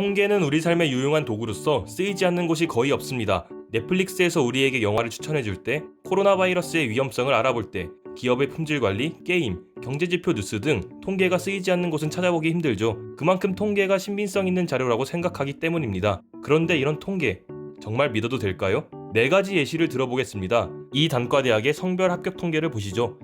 통계는 우리 삶의 유용한 도구로서 쓰이지 않는 곳이 거의 없습니다. 넷플릭스에서 우리에게 영화를 추천해줄 때, 코로나 바이러스의 위험성을 알아볼 때, 기업의 품질 관리, 게임, 경제지표 뉴스 등 통계가 쓰이지 않는 곳은 찾아보기 힘들죠. 그만큼 통계가 신빙성 있는 자료라고 생각하기 때문입니다. 그런데 이런 통계, 정말 믿어도 될까요? 4가지 예시를 들어보겠습니다. 이 단과대학의 성별 합격 통계를 보시죠.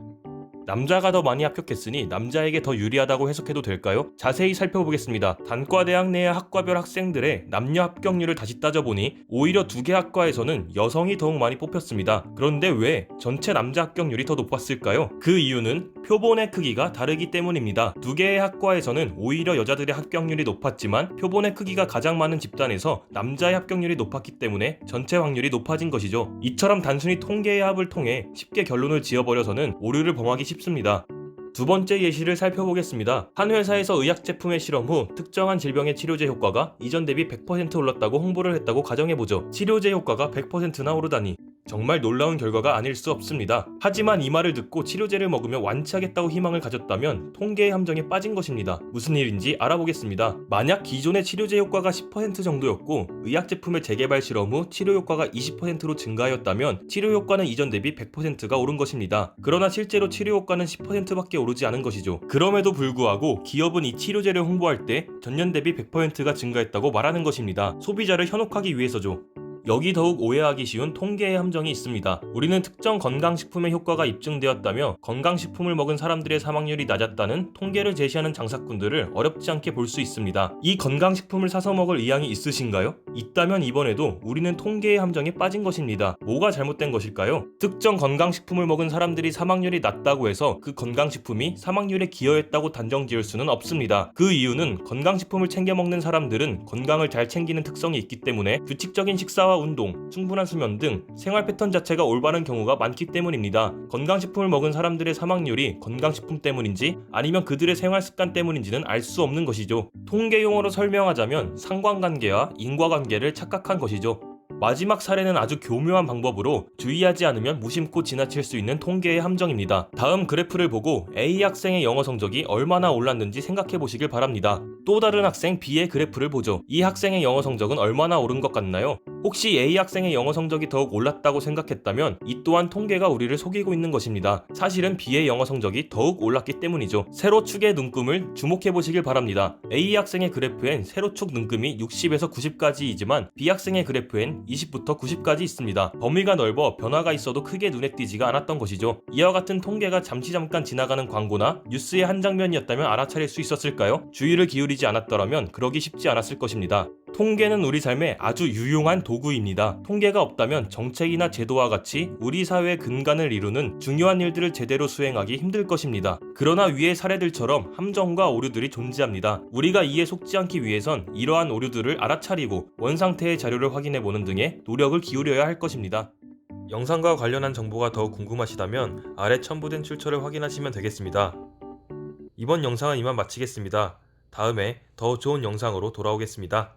남자가 더 많이 합격했으니 남자에게 더 유리하다고 해석해도 될까요? 자세히 살펴보겠습니다. 단과대학 내의 학과별 학생들의 남녀 합격률을 다시 따져보니 오히려 2개 학과에서는 여성이 더욱 많이 뽑혔습니다. 그런데 왜 전체 남자 합격률이 더 높았을까요? 그 이유는 표본의 크기가 다르기 때문입니다. 2개의 학과에서는 오히려 여자들의 합격률이 높았지만 표본의 크기가 가장 많은 집단에서 남자의 합격률이 높았기 때문에 전체 확률이 높아진 것이죠. 이처럼 단순히 통계의 합을 통해 쉽게 결론을 지어버려서는 오류를 범하기 쉽습니다. 2번째 예시를 살펴보겠습니다. 한 회사에서 의약 제품의 실험 후 특정한 질병의 치료제 효과가 이전 대비 100% 올랐다고 홍보를 했다고 가정해보죠. 치료제 효과가 100%나 오르다니 정말 놀라운 결과가 아닐 수 없습니다. 하지만 이 말을 듣고 치료제를 먹으며 완치하겠다고 희망을 가졌다면 통계의 함정에 빠진 것입니다. 무슨 일인지 알아보겠습니다. 만약 기존의 치료제 효과가 10% 정도였고 의약 제품의 재개발 실험 후 치료 효과가 20%로 증가하였다면 치료 효과는 이전 대비 100%가 오른 것입니다. 그러나 실제로 치료 효과는 10%밖에 오르지 않은 것이죠. 그럼에도 불구하고 기업은 이 치료제를 홍보할 때 전년 대비 100%가 증가했다고 말하는 것입니다. 소비자를 현혹하기 위해서죠. 여기 더욱 오해하기 쉬운 통계의 함정이 있습니다. 우리는 특정 건강식품의 효과가 입증되었다며 건강식품을 먹은 사람들의 사망률이 낮았다는 통계를 제시하는 장사꾼들을 어렵지 않게 볼 수 있습니다. 이 건강식품을 사서 먹을 의향이 있으신가요? 있다면 이번에도 우리는 통계의 함정에 빠진 것입니다. 뭐가 잘못된 것일까요? 특정 건강식품을 먹은 사람들이 사망률이 낮다고 해서 그 건강식품이 사망률에 기여했다고 단정 지을 수는 없습니다. 그 이유는 건강식품을 챙겨 먹는 사람들은 건강을 잘 챙기는 특성이 있기 때문에 규칙적인 식사와 운동, 충분한 수면 등 생활 패턴 자체가 올바른 경우가 많기 때문입니다. 건강식품을 먹은 사람들의 사망률이 건강식품 때문인지 아니면 그들의 생활 습관 때문인지는 알 수 없는 것이죠. 통계 용어로 설명하자면 상관관계와 인과관계를 착각한 것이죠. 마지막 사례는 아주 교묘한 방법으로 주의하지 않으면 무심코 지나칠 수 있는 통계의 함정입니다. 다음 그래프를 보고 A 학생의 영어 성적이 얼마나 올랐는지 생각해 보시길 바랍니다. 또 다른 학생 B의 그래프를 보죠. 이 학생의 영어 성적은 얼마나 오른 것 같나요? 혹시 A 학생의 영어 성적이 더욱 올랐다고 생각했다면 이 또한 통계가 우리를 속이고 있는 것입니다. 사실은 B의 영어 성적이 더욱 올랐기 때문이죠. 세로축의 눈금을 주목해 보시길 바랍니다. A 학생의 그래프엔 세로축 눈금이 60에서 90까지이지만 B 학생의 그래프엔 20부터 90까지 있습니다. 범위가 넓어 변화가 있어도 크게 눈에 띄지가 않았던 것이죠. 이와 같은 통계가 잠깐 지나가는 광고나 뉴스의 한 장면이었다면 알아차릴 수 있었을까요? 주의를 기울이지 않았더라면 그러기 쉽지 않았을 것입니다. 통계는 우리 삶에 아주 유용한 도구입니다. 통계가 없다면 정책이나 제도와 같이 우리 사회의 근간을 이루는 중요한 일들을 제대로 수행하기 힘들 것입니다. 그러나 위의 사례들처럼 함정과 오류들이 존재합니다. 우리가 이에 속지 않기 위해선 이러한 오류들을 알아차리고 원상태의 자료를 확인해보는 등의 노력을 기울여야 할 것입니다. 영상과 관련한 정보가 더욱 궁금하시다면 아래 첨부된 출처를 확인하시면 되겠습니다. 이번 영상은 이만 마치겠습니다. 다음에 더 좋은 영상으로 돌아오겠습니다.